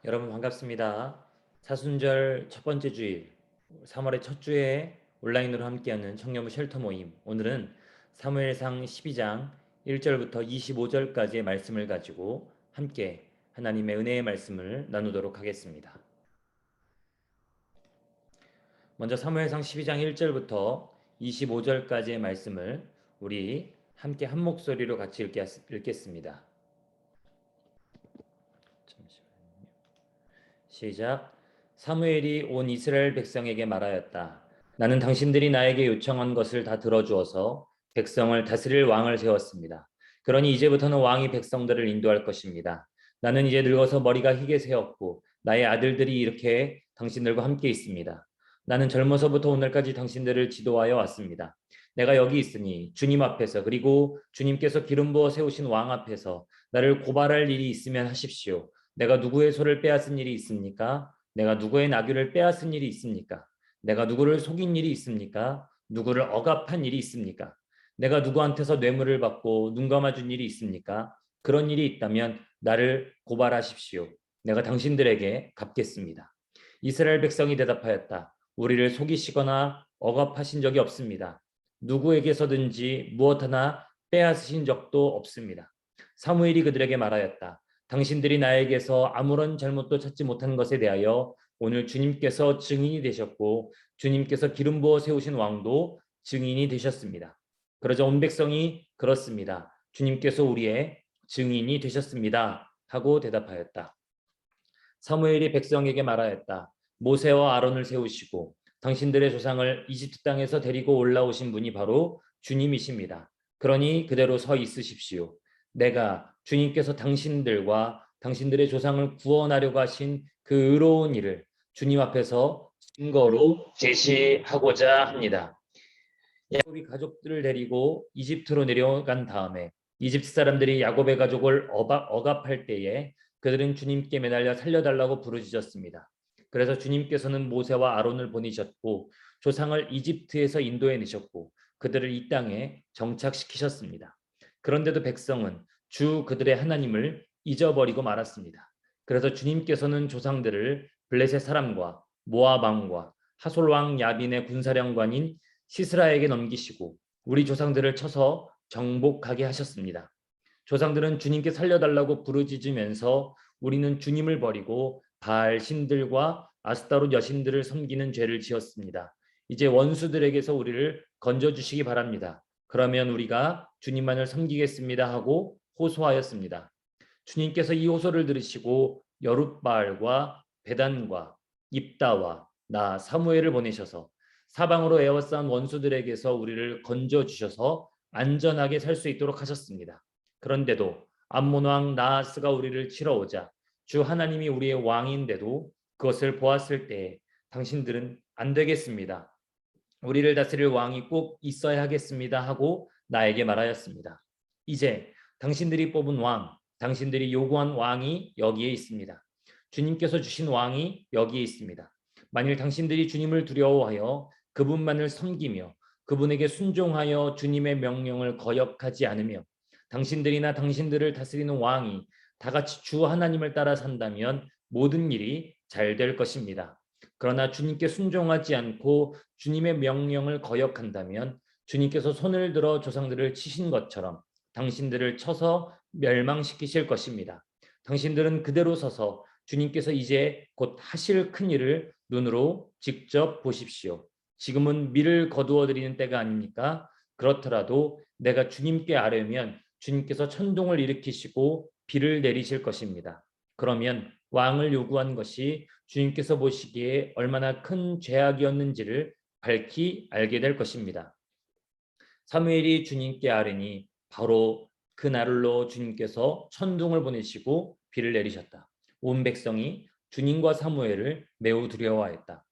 여러분 반갑습니다. 사순절 첫 번째 주일, 3월의 첫 주에 온라인으로 함께하는 청년부 쉘터 모임. 오늘은 사무엘상 12장 1절부터 25절까지의 말씀을 가지고 함께 하나님의 은혜의 말씀을 나누도록 하겠습니다. 먼저 사무엘상 12장 1절부터 25절까지의 말씀을 우리 함께 한 목소리로 같이 읽겠습니다. 시작. 사무엘이 온 이스라엘 백성에게 말하였다. 나는 당신들이 나에게 요청한 것을 다 들어주어서 백성을 다스릴 왕을 세웠습니다. 그러니 이제부터는 왕이 백성들을 인도할 것입니다. 나는 이제 늙어서 머리가 희게 새었고 나의 아들들이 이렇게 당신들과 함께 있습니다. 나는 젊어서부터 오늘까지 당신들을 지도하여 왔습니다. 내가 여기 있으니 주님 앞에서 그리고 주님께서 기름 부어 세우신 왕 앞에서 나를 고발할 일이 있으면 하십시오. 내가 누구의 소를 빼앗은 일이 있습니까? 내가 누구의 나귀를 빼앗은 일이 있습니까? 내가 누구를 속인 일이 있습니까? 누구를 억압한 일이 있습니까? 내가 누구한테서 뇌물을 받고 눈 감아준 일이 있습니까? 그런 일이 있다면 나를 고발하십시오. 내가 당신들에게 갚겠습니다. 이스라엘 백성이 대답하였다. 우리를 속이시거나 억압하신 적이 없습니다. 누구에게서든지 무엇 하나 빼앗으신 적도 없습니다. 사무엘이 그들에게 말하였다. 당신들이 나에게서 아무런 잘못도 찾지 못한 것에 대하여 오늘 주님께서 증인이 되셨고 주님께서 기름 부어 세우신 왕도 증인이 되셨습니다. 그러자 온 백성이 그렇습니다. 주님께서 우리의 증인이 되셨습니다. 하고 대답하였다. 사무엘이 백성에게 말하였다. 모세와 아론을 세우시고 당신들의 조상을 이집트 땅에서 데리고 올라오신 분이 바로 주님이십니다. 그러니 그대로 서 있으십시오. 내가 주님께서 당신들과 당신들의 조상을 구원하려고 하신 그 의로운 일을 주님 앞에서 증거로 제시하고자 합니다. 야곱이 가족들을 데리고 이집트로 내려간 다음에 이집트 사람들이 야곱의 가족을 억압할 때에 그들은 주님께 매달려 살려달라고 부르짖었습니다. 그래서 주님께서는 모세와 아론을 보내셨고 조상을 이집트에서 인도해 내셨고 그들을 이 땅에 정착시키셨습니다. 그런데도 백성은 주 그들의 하나님을 잊어버리고 말았습니다. 그래서 주님께서는 조상들을 블레셋 사람과 모압 왕과 하솔 왕 야빈의 군사령관인 시스라에게 넘기시고 우리 조상들을 쳐서 정복하게 하셨습니다. 조상들은 주님께 살려달라고 부르짖으면서 우리는 주님을 버리고 바알 신들과 아스타롯 여신들을 섬기는 죄를 지었습니다. 이제 원수들에게서 우리를 건져주시기 바랍니다. 그러면 우리가 주님만을 섬기겠습니다 하고 호소하였습니다. 주님께서 이 호소를 들으시고 여룻바알과 베단과 입다와 나 사무엘을 보내셔서 사방으로 에워싼 원수들에게서 우리를 건져주셔서 안전하게 살 수 있도록 하셨습니다. 그런데도 암몬 왕 나하스가 우리를 치러 오자 주 하나님이 우리의 왕인데도 그것을 보았을 때에 당신들은 안 되겠습니다. 우리를 다스릴 왕이 꼭 있어야 하겠습니다 하고 나에게 말하였습니다. 이제 당신들이 뽑은 왕, 당신들이 요구한 왕이 여기에 있습니다. 주님께서 주신 왕이 여기에 있습니다. 만일 당신들이 주님을 두려워하여 그분만을 섬기며 그분에게 순종하여 주님의 명령을 거역하지 않으며 당신들이나 당신들을 다스리는 왕이 다 같이 주 하나님을 따라 산다면 모든 일이 잘 될 것입니다. 그러나 주님께 순종하지 않고 주님의 명령을 거역한다면 주님께서 손을 들어 조상들을 치신 것처럼 당신들을 쳐서 멸망시키실 것입니다. 당신들은 그대로 서서 주님께서 이제 곧 하실 큰 일을 눈으로 직접 보십시오. 지금은 밀을 거두어 드리는 때가 아닙니까? 그렇더라도 내가 주님께 아뢰면 주님께서 천둥을 일으키시고 비를 내리실 것입니다. 그러면 왕을 요구한 것이 주님께서 보시기에 얼마나 큰 죄악이었는지를 밝히 알게 될 것입니다. 사무엘이 주님께 아뢰니 바로 그날로 주님께서 천둥을 보내시고 비를 내리셨다. 온 백성이 주님과 사무엘을 매우 두려워하였다.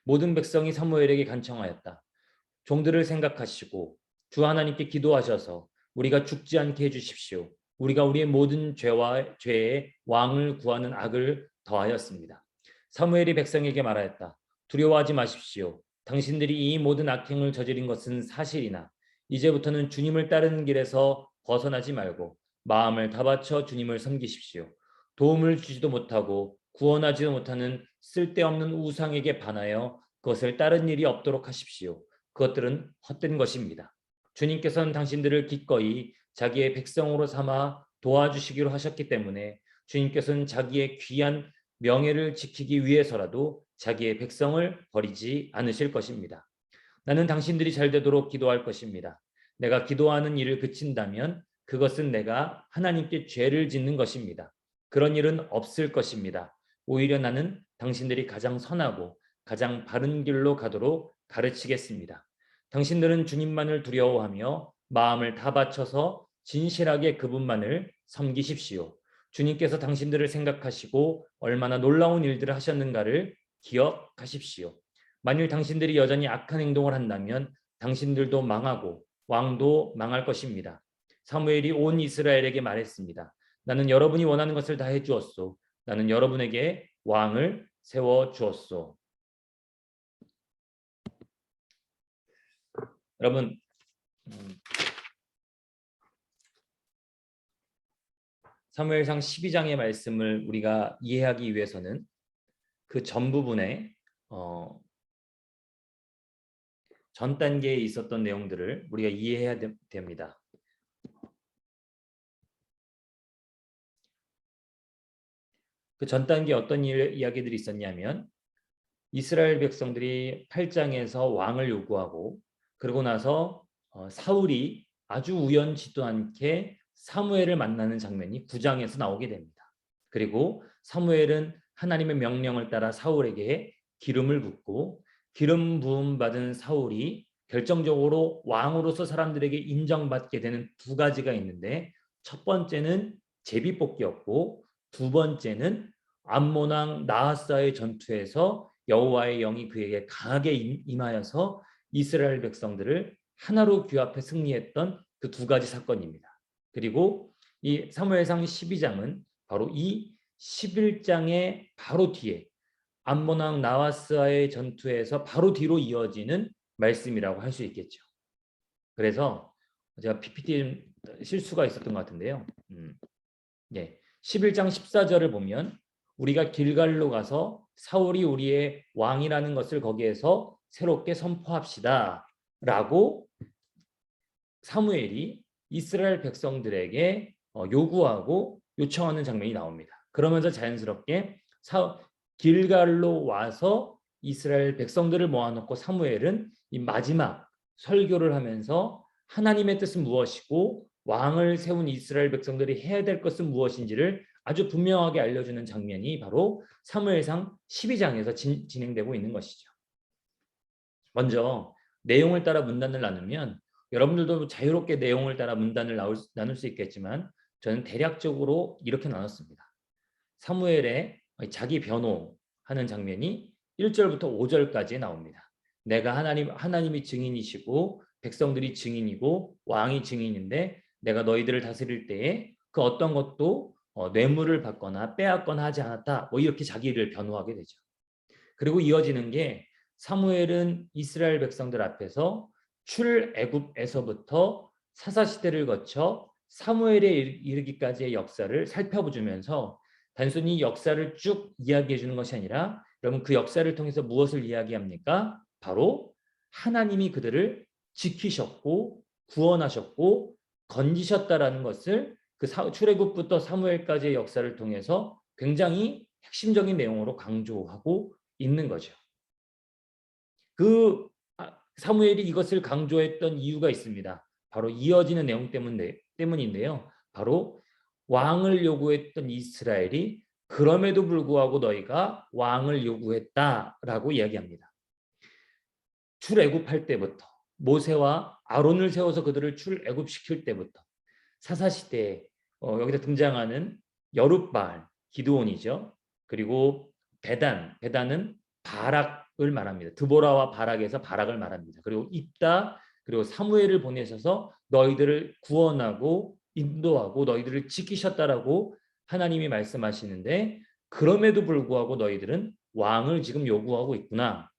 모든 백성이 사무엘에게 간청하였다. 종들을 생각하시고 주 하나님께 기도하셔서 우리가 죽지 않게 해주십시오. 우리가 우리의 모든 죄와 죄의 왕을 구하는 악을 더하였습니다. 사무엘이 백성에게 말하였다. 두려워하지 마십시오. 당신들이 이 모든 악행을 저지른 것은 사실이나 이제부터는 주님을 따르는 길에서 벗어나지 말고 마음을 다 바쳐 주님을 섬기십시오. 도움을 주지도 못하고 구원하지도 못하는 쓸데없는 우상에게 반하여 그것을 따른 일이 없도록 하십시오. 그것들은 헛된 것입니다. 주님께서는 당신들을 기꺼이 자기의 백성으로 삼아 도와주시기로 하셨기 때문에 주님께서는 자기의 귀한 명예를 지키기 위해서라도 자기의 백성을 버리지 않으실 것입니다. 나는 당신들이 잘 되도록 기도할 것입니다. 내가 기도하는 일을 그친다면 그것은 내가 하나님께 죄를 짓는 것입니다. 그런 일은 없을 것입니다. 오히려 나는 당신들이 가장 선하고 가장 바른 길로 가도록 가르치겠습니다. 당신들은 주님만을 두려워하며 마음을 다 바쳐서 진실하게 그분만을 섬기십시오. 주님께서 당신들을 생각하시고 얼마나 놀라운 일들을 하셨는가를 기억하십시오. 만일 당신들이 여전히 악한 행동을 한다면 당신들도 망하고 왕도 망할 것입니다. 사무엘이 온 이스라엘에게 말했습니다. 나는 여러분이 원하는 것을 다 해주었소. 나는 여러분에게 왕을 세워주었소. 여러분, 사무엘상 12장의 말씀을 우리가 이해하기 위해서는 그 전 부분에 전 단계에 있었던 내용들을 우리가 이해해야 됩니다. 그 전 단계에 어떤 이야기들이 있었냐면 이스라엘 백성들이 8장에서 왕을 요구하고 그러고 나서 사울이 아주 우연치도 않게 사무엘을 만나는 장면이 9장에서 나오게 됩니다. 그리고 사무엘은 하나님의 명령을 따라 사울에게 기름을 붓고 기름 부음 받은 사울이 결정적으로 왕으로서 사람들에게 인정받게 되는 두 가지가 있는데 첫 번째는 제비뽑기였고 두 번째는 암몬 왕 나하스와의 전투에서 여호와의 영이 그에게 강하게 임하여서 이스라엘 백성들을 하나로 규합해 승리했던 그 두 가지 사건입니다. 그리고 이 사무엘상 12장은 바로 이 11장의 바로 뒤에 암몬 왕 나하스와의 전투에서 바로 뒤로 이어지는 말씀이라고 할 수 있겠죠. 그래서 제가 PPT 실수가 있었던 것 같은데요. 11장 14절을 보면 우리가 길갈로 가서 사울이 우리의 왕이라는 것을 거기에서 새롭게 선포합시다 라고 사무엘이 이스라엘 백성들에게 요구하고 요청하는 장면이 나옵니다. 그러면서 자연스럽게 길갈로 와서 이스라엘 백성들을 모아놓고 사무엘은 이 마지막 설교를 하면서 하나님의 뜻은 무엇이고 왕을 세운 이스라엘 백성들이 해야 될 것은 무엇인지를 아주 분명하게 알려주는 장면이 바로 사무엘상 12장에서 진행되고 있는 것이죠. 먼저 내용을 따라 문단을 나누면 여러분들도 자유롭게 내용을 따라 문단을 나눌 수 있겠지만 저는 대략적으로 이렇게 나눴습니다. 사무엘의 자기 변호하는 장면이 1절부터 5절까지 나옵니다. 내가 하나님이 증인이시고 백성들이 증인이고 왕이 증인인데 내가 너희들을 다스릴 때에 그 어떤 것도 뇌물을 받거나 빼앗거나 하지 않았다. 뭐 이렇게 자기를 변호하게 되죠. 그리고 이어지는 게 사무엘은 이스라엘 백성들 앞에서 출애굽에서부터 사사시대를 거쳐 사무엘에 이르기까지의 역사를 살펴보면서 단순히 역사를 쭉 이야기해 주는 것이 아니라 여러분 그 역사를 통해서 무엇을 이야기합니까? 바로 하나님이 그들을 지키셨고 구원하셨고 건지셨다라는 것을 그 출애굽부터 사무엘까지의 역사를 통해서 굉장히 핵심적인 내용으로 강조하고 있는 거죠. 그 사무엘이 이것을 강조했던 이유가 있습니다. 바로 이어지는 내용 때문인데요. 바로 왕을 요구했던 이스라엘이 그럼에도 불구하고 너희가 왕을 요구했다라고 이야기합니다. 출애굽할 때부터 모세와 아론을 세워서 그들을 출애굽시킬 때부터 사사시대에 여기서 등장하는 여룻바알, 기드온이죠. 그리고 베단은 바락을 말합니다. 드보라와 바락에서 바락을 말합니다. 그리고 입다, 그리고 사무엘을 보내셔서 너희들을 구원하고 인도하고 너희들을 지키셨다라고 하나님이 말씀하시는데 그럼에도 불구하고 너희들은 왕을 지금 요구하고 있구나.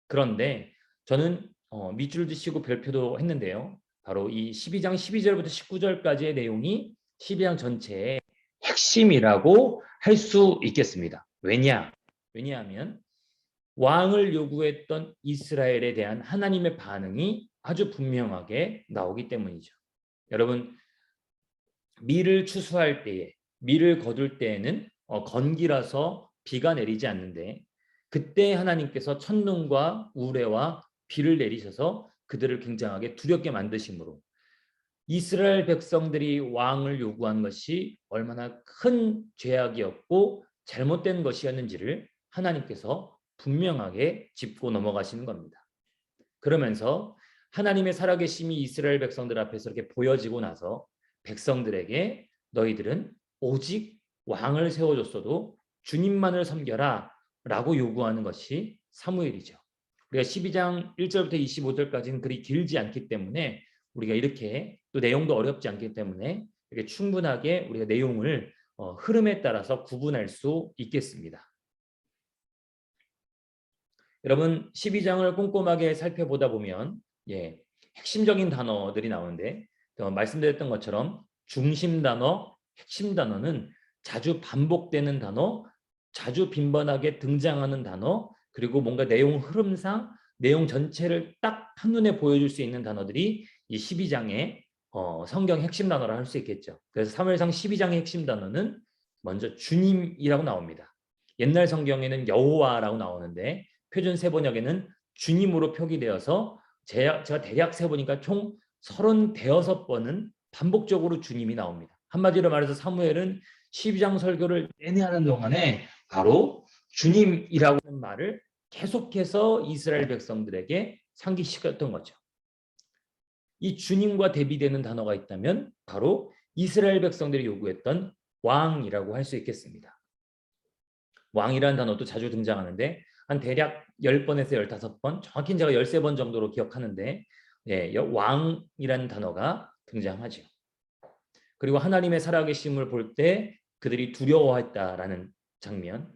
그런데 저는 밑줄 드시고 별표도 했는데요. 바로 이 12장 12절부터 19절까지의 내용이 12장 전체의 핵심이라고 할 수 있겠습니다. 왜냐하면 왕을 요구했던 이스라엘에 대한 하나님의 반응이 아주 분명하게 나오기 때문이죠. 여러분, 밀을 추수할 때에, 밀을 거둘 때에는 건기라서 비가 내리지 않는데, 그때 하나님께서 천둥과 우레와 비를 내리셔서 그들을 굉장하게 두렵게 만드심으로 이스라엘 백성들이 왕을 요구한 것이 얼마나 큰 죄악이었고 잘못된 것이었는지를 하나님께서 분명하게 짚고 넘어가시는 겁니다. 그러면서 하나님의 살아계심이 이스라엘 백성들 앞에서 이렇게 보여지고 나서 백성들에게 너희들은 오직 왕을 세워줬어도 주님만을 섬겨라 라고 요구하는 것이 사무엘이죠. 우리가 12장 1절부터 25절까지는 그리 길지 않기 때문에 우리가 이렇게 또 내용도 어렵지 않기 때문에 이렇게 충분하게 우리가 내용을 흐름에 따라서 구분할 수 있겠습니다. 여러분 12장을 꼼꼼하게 살펴보다 보면 핵심적인 단어들이 나오는데 말씀드렸던 것처럼 중심 단어, 핵심 단어는 자주 반복되는 단어, 자주 빈번하게 등장하는 단어, 그리고 뭔가 내용 흐름상 내용 전체를 딱 한눈에 보여줄 수 있는 단어들이 이 12장의 성경 핵심 단어라 할 수 있겠죠. 그래서 사무엘상 12장의 핵심 단어는 먼저 주님이라고 나옵니다. 옛날 성경에는 여호와라고 나오는데 표준 세번역에는 주님으로 표기되어서 제가 대략 세보니까 총 36번은 반복적으로 주님이 나옵니다. 한마디로 말해서 사무엘은 12장 설교를 내내 하는 동안에 바로 주님이라고 하는 말을 계속해서 이스라엘 백성들에게 상기시켰던 거죠. 이 주님과 대비되는 단어가 있다면 바로 이스라엘 백성들이 요구했던 왕이라고 할 수 있겠습니다. 왕이라는 단어도 자주 등장하는데 한 대략 10번에서 15번, 정확히는 제가 13번 정도로 기억하는데 왕이라는 단어가 등장하죠. 그리고 하나님의 살아계심을 볼 때 그들이 두려워했다라는 장면,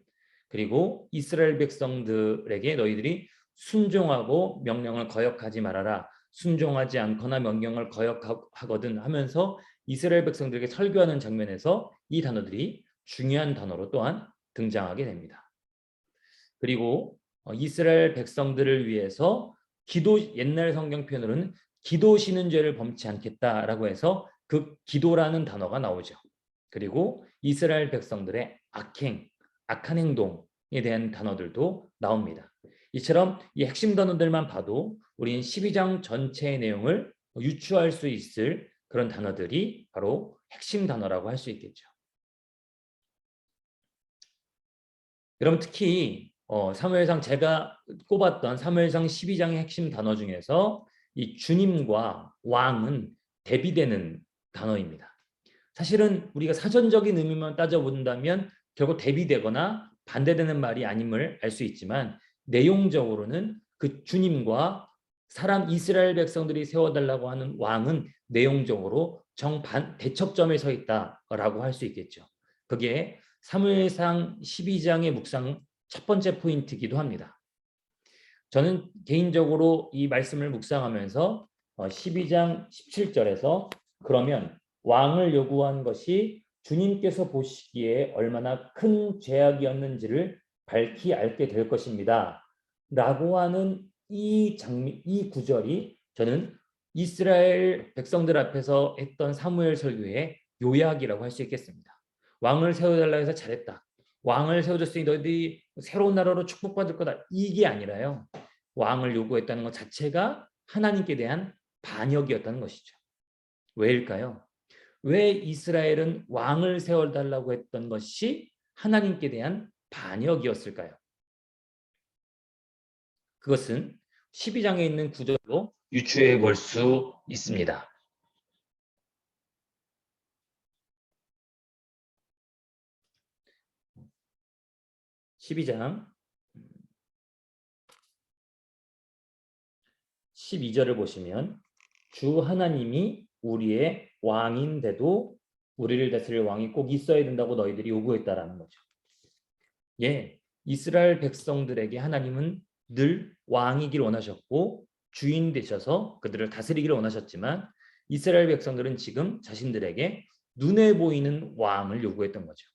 그리고 이스라엘 백성들에게 너희들이 순종하고 명령을 거역하지 말아라, 순종하지 않거나 명령을 거역하거든 하면서 이스라엘 백성들에게 설교하는 장면에서 이 단어들이 중요한 단어로 또한 등장하게 됩니다. 그리고 이스라엘 백성들을 위해서 옛날 성경 표현으로는 기도시는 죄를 범치 않겠다라고 해서 그 기도라는 단어가 나오죠. 그리고 이스라엘 백성들의 악한 행동에 대한 단어들도 나옵니다. 이처럼 이 핵심 단어들만 봐도 우리는 12장 전체의 내용을 유추할 수 있을 그런 단어들이 바로 핵심 단어라고 할 수 있겠죠. 그럼 특히 사무엘상 제가 꼽았던 사무엘상 12장의 핵심 단어 중에서 이 주님과 왕은 대비되는 단어입니다. 사실은 우리가 사전적인 의미만 따져본다면 결국 대비되거나 반대되는 말이 아님을 알 수 있지만 내용적으로는 그 주님과 이스라엘 백성들이 세워달라고 하는 왕은 내용적으로 대척점에 서 있다라고 할 수 있겠죠. 그게 사무엘상 12장의 묵상 첫 번째 포인트이기도 합니다. 저는 개인적으로 이 말씀을 묵상하면서 12장 17절에서 그러면 왕을 요구한 것이 주님께서 보시기에 얼마나 큰 죄악이었는지를 밝히 알게 될 것입니다. 라고 하는 이 구절이 저는 이스라엘 백성들 앞에서 했던 사무엘 설교의 요약이라고 할 수 있겠습니다. 왕을 세워달라 해서 잘했다. 왕을 세워줬으니 너희들이 새로운 나라로 축복받을 거다. 이게 아니라요. 왕을 요구했다는 것 자체가 하나님께 대한 반역이었다는 것이죠. 왜일까요? 왜 이스라엘은 왕을 세워달라고 했던 것이 하나님께 대한 반역이었을까요? 그것은 12장에 있는 구절로 유추해 볼 수 있습니다. 12장 12절을 보시면 주 하나님이 우리의 왕인데도 우리를 다스릴 왕이 꼭 있어야 된다고 너희들이 요구했다라는 거죠. 이스라엘 백성들에게 하나님은 늘 왕이길 원하셨고 주인 되셔서 그들을 다스리기를 원하셨지만 이스라엘 백성들은 지금 자신들에게 눈에 보이는 왕을 요구했던 거죠.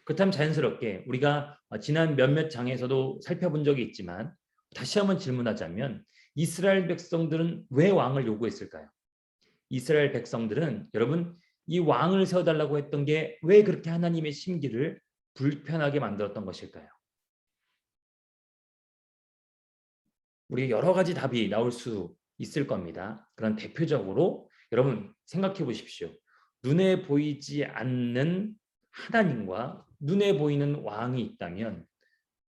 그렇다면 자연스럽게 우리가 지난 몇몇 장에서도 살펴본 적이 있지만 다시 한번 질문하자면 이스라엘 백성들은 왜 왕을 요구했을까요? 이스라엘 백성들은 여러분 이 왕을 세워달라고 했던 게 왜 그렇게 하나님의 심기를 불편하게 만들었던 것일까요? 우리 여러 가지 답이 나올 수 있을 겁니다. 그런 대표적으로 여러분 생각해 보십시오. 눈에 보이지 않는 하나님과 눈에 보이는 왕이 있다면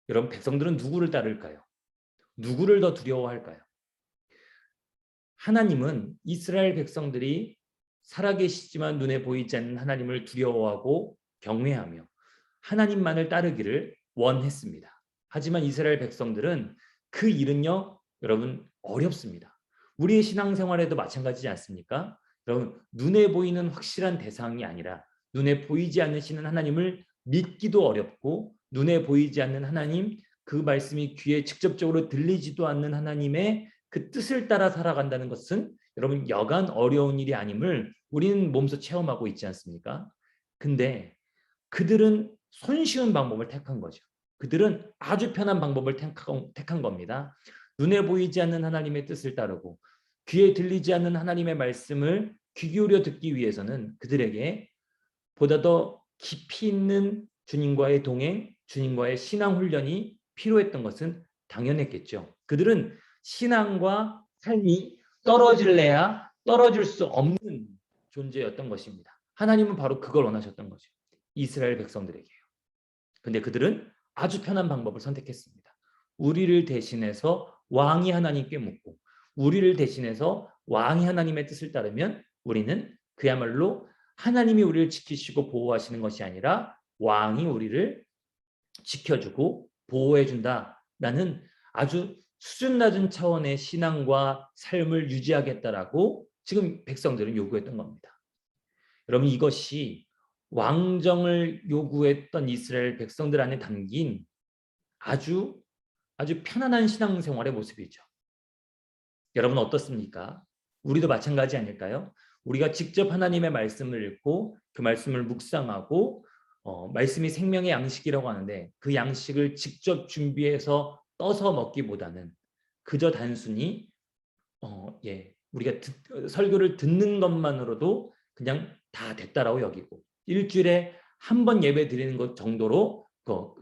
여러분 백성들은 누구를 따를까요? 누구를 더 두려워할까요? 하나님은 이스라엘 백성들이 살아계시지만 눈에 보이지 않는 하나님을 두려워하고 경외하며 하나님만을 따르기를 원했습니다. 하지만 이스라엘 백성들은 그 일은요, 여러분 어렵습니다. 우리의 신앙생활에도 마찬가지지 않습니까? 여러분 눈에 보이는 확실한 대상이 아니라 눈에 보이지 않으시는 하나님을 믿기도 어렵고 눈에 보이지 않는 하나님, 그 말씀이 귀에 직접적으로 들리지도 않는 하나님의 그 뜻을 따라 살아간다는 것은 여러분 여간 어려운 일이 아님을 우리는 몸소 체험하고 있지 않습니까? 근데 그들은 손쉬운 방법을 택한 거죠. 그들은 아주 편한 방법을 택한 겁니다. 눈에 보이지 않는 하나님의 뜻을 따르고 귀에 들리지 않는 하나님의 말씀을 귀 기울여 듣기 위해서는 그들에게 보다 더 깊이 있는 주님과의 동행, 주님과의 신앙 훈련이 필요했던 것은 당연했겠죠. 그들은 신앙과 삶이 떨어질래야 떨어질 수 없는 존재였던 것입니다. 하나님은 바로 그걸 원하셨던 거죠. 이스라엘 백성들에게요. 근데 그들은 아주 편한 방법을 선택했습니다. 우리를 대신해서 왕이 하나님께 묻고 우리를 대신해서 왕이 하나님의 뜻을 따르면 우리는 그야말로 하나님이 우리를 지키시고 보호하시는 것이 아니라 왕이 우리를 지켜주고 보호해준다라는 아주 수준 낮은 차원의 신앙과 삶을 유지하겠다라고 지금 백성들은 요구했던 겁니다. 여러분 이것이 왕정을 요구했던 이스라엘 백성들 안에 담긴 아주 편안한 신앙생활의 모습이죠. 여러분 어떻습니까? 우리도 마찬가지 아닐까요? 우리가 직접 하나님의 말씀을 읽고 그 말씀을 묵상하고 말씀이 생명의 양식이라고 하는데 그 양식을 직접 준비해서 떠서 먹기보다는 그저 단순히 우리가 설교를 듣는 것만으로도 그냥 다 됐다라고 여기고 일주일에 한 번 예배 드리는 것 정도로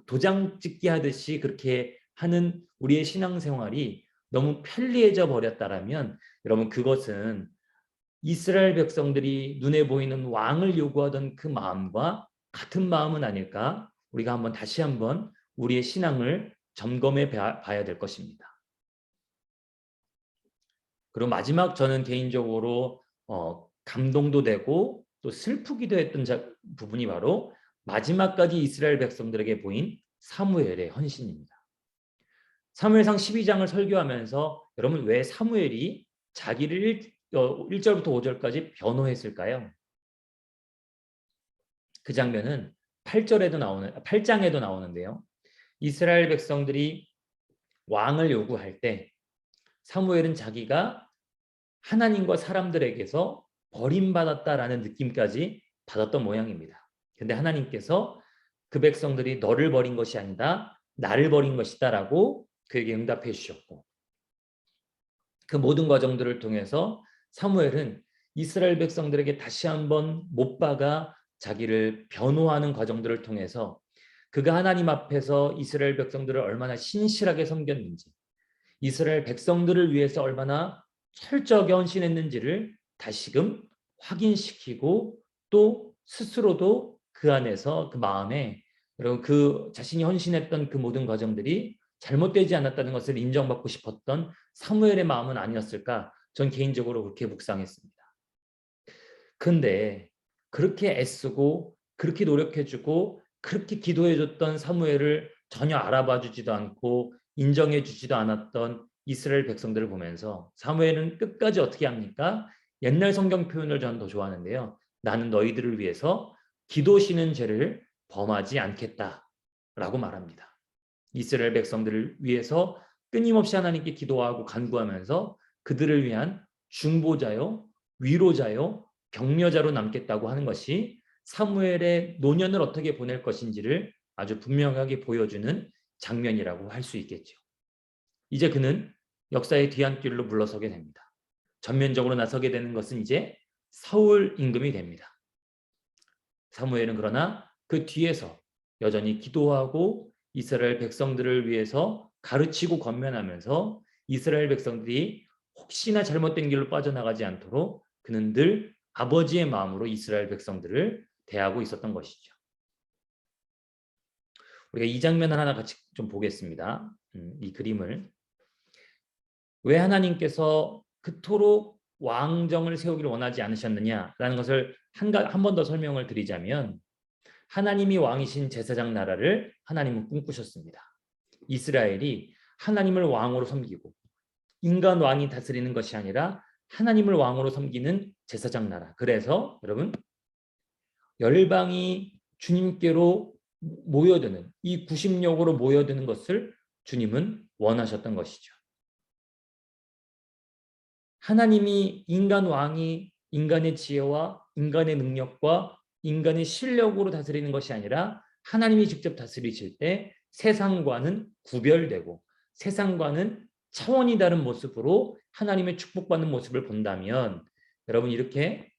도장 찍기 하듯이 그렇게 하는 우리의 신앙생활이 너무 편리해져 버렸다라면 여러분 그것은 이스라엘 백성들이 눈에 보이는 왕을 요구하던 그 마음과 같은 마음은 아닐까? 우리가 다시 한번 우리의 신앙을 점검해 봐야 될 것입니다. 그리고 마지막 저는 개인적으로 감동도 되고 또 슬프기도 했던 부분이 바로 마지막까지 이스라엘 백성들에게 보인 사무엘의 헌신입니다. 사무엘상 12장을 설교하면서 여러분 왜 사무엘이 자기를 1절부터 5절까지 변호했을까요? 그 장면은 8장에도 나오는데요. 이스라엘 백성들이 왕을 요구할 때 사무엘은 자기가 하나님과 사람들에게서 버림받았다라는 느낌까지 받았던 모양입니다. 근데 하나님께서 그 백성들이 너를 버린 것이 아니다. 나를 버린 것이다라고 그에게 응답해 주셨고 그 모든 과정들을 통해서 사무엘은 이스라엘 백성들에게 다시 한번 못 박아 자기를 변호하는 과정들을 통해서 그가 하나님 앞에서 이스라엘 백성들을 얼마나 신실하게 섬겼는지 이스라엘 백성들을 위해서 얼마나 철저하게 헌신했는지를 다시금 확인시키고 또 스스로도 그 안에서 그 마음에 여러분 그 자신이 헌신했던 그 모든 과정들이 잘못되지 않았다는 것을 인정받고 싶었던 사무엘의 마음은 아니었을까? 전 개인적으로 그렇게 묵상했습니다. 근데 그렇게 애쓰고 그렇게 노력해주고 그렇게 기도해줬던 사무엘을 전혀 알아봐주지도 않고 인정해주지도 않았던 이스라엘 백성들을 보면서 사무엘은 끝까지 어떻게 합니까? 옛날 성경 표현을 저는 더 좋아하는데요. 나는 너희들을 위해서 기도시는 죄를 범하지 않겠다라고 말합니다. 이스라엘 백성들을 위해서 끊임없이 하나님께 기도하고 간구하면서 그들을 위한 중보자요, 위로자요, 격려자로 남겠다고 하는 것이 사무엘의 노년을 어떻게 보낼 것인지를 아주 분명하게 보여주는 장면이라고 할 수 있겠죠. 이제 그는 역사의 뒤안길로 물러서게 됩니다. 전면적으로 나서게 되는 것은 이제 사울 임금이 됩니다. 사무엘은 그러나 그 뒤에서 여전히 기도하고 이스라엘 백성들을 위해서 가르치고 권면하면서 이스라엘 백성들이 혹시나 잘못된 길로 빠져나가지 않도록 그는 늘 아버지의 마음으로 이스라엘 백성들을 대하고 있었던 것이죠. 우리가 이 장면을 하나 같이 좀 보겠습니다. 이 그림을. 왜 하나님께서 그토록 왕정을 세우기를 원하지 않으셨느냐라는 것을 한 번 더 설명을 드리자면, 하나님이 왕이신 제사장 나라를 하나님은 꿈꾸셨습니다. 이스라엘이 하나님을 왕으로 섬기고 인간 왕이 다스리는 것이 아니라 하나님을 왕으로 섬기는 제사장 나라. 그래서 여러분, 열방이 주님께로 모여드는, 이 구심력으로 모여드는 것을 주님은 원하셨던 것이죠. 하나님이 인간 왕이 인간의 지혜와 인간의 능력과 인간의 실력으로 다스리는 것이 아니라 하나님이 직접 다스리실 때 세상과는 구별되고 세상과는 차원이 다른 모습으로 하나님의 축복받는 모습을 본다면, 여러분, 이렇게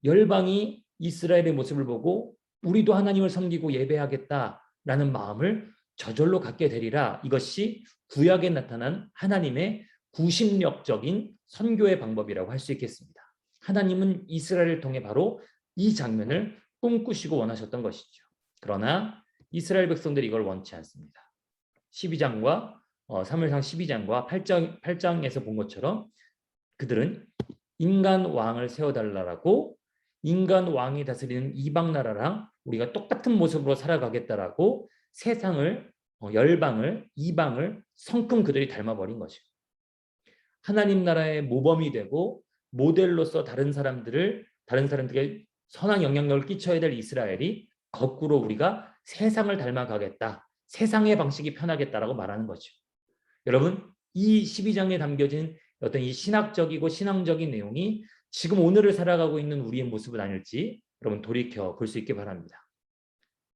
열방이 이스라엘의 모습을 보고 우리도 하나님을 섬기고 예배하겠다라는 마음을 저절로 갖게 되리라. 이것이 구약에 나타난 하나님의 구심력적인 선교의 방법이라고 할 수 있겠습니다. 하나님은 이스라엘을 통해 바로 이 장면을 꿈꾸시고 원하셨던 것이죠. 그러나 이스라엘 백성들이 이걸 원치 않습니다. 12장과 사무엘상 12장과 8장에서 본 것처럼 그들은 인간 왕을 세워달라고, 인간 왕이 다스리는 이방 나라랑 우리가 똑같은 모습으로 살아가겠다라고 세상을, 열방을, 이방을 성큼 그들이 닮아버린 것이죠. 하나님 나라의 모범이 되고 모델로서 다른 사람들에게 선한 영향력을 끼쳐야 될 이스라엘이 거꾸로 우리가 세상을 닮아가겠다, 세상의 방식이 편하겠다라고 말하는 거죠. 여러분, 이 12장에 담겨진 어떤 이 신학적이고 신앙적인 내용이 지금 오늘을 살아가고 있는 우리의 모습은 아닐지 여러분 돌이켜 볼 수 있기 바랍니다.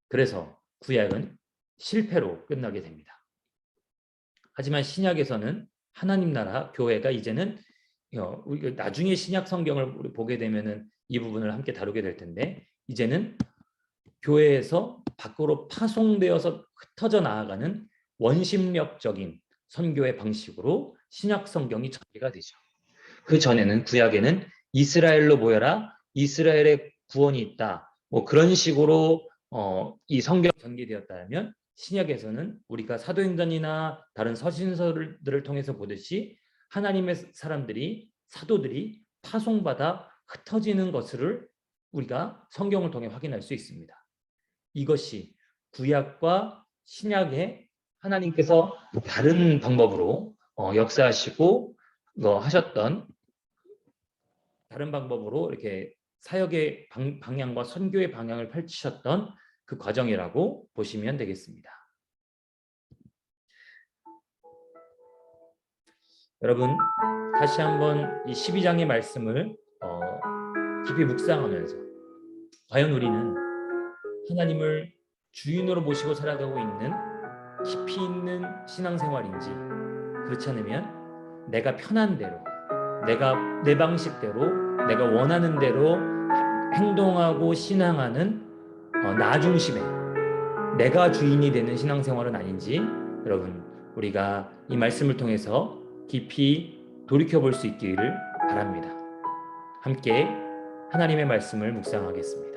그래서 구약은 실패로 끝나게 됩니다. 하지만 신약에서는 하나님 나라 교회가 이제는, 나중에 신약 성경을 보게 되면은 이 부분을 함께 다루게 될 텐데, 이제는 교회에서 밖으로 파송되어서 흩어져 나아가는 원심력적인 선교의 방식으로 신약 성경이 전개가 되죠. 그 전에는, 구약에는 이스라엘로 모여라, 이스라엘의 구원이 있다, 뭐 그런 식으로 이 성경이 전개되었다면, 신약에서는 우리가 사도행전이나 다른 서신서들을 통해서 보듯이 하나님의 사도들이 파송받아 흩어지는 것을 우리가 성경을 통해 확인할 수 있습니다. 이것이 구약과 신약의 하나님께서 다른 방법으로 역사하시고 하셨던, 다른 방법으로 이렇게 사역의 방향과 선교의 방향을 펼치셨던 그 과정이라고 보시면 되겠습니다. 여러분, 다시 한번 이 12장의 말씀을 깊이 묵상하면서, 과연 우리는 하나님을 주인으로 모시고 살아가고 있는 깊이 있는 신앙생활인지, 그렇지 않으면 내가 편한 대로, 내가 내 방식대로, 내가 원하는 대로 행동하고 신앙하는 나 중심의, 내가 주인이 되는 신앙생활은 아닌지, 여러분, 우리가 이 말씀을 통해서 깊이 돌이켜볼 수 있기를 바랍니다. 함께 하나님의 말씀을 묵상하겠습니다.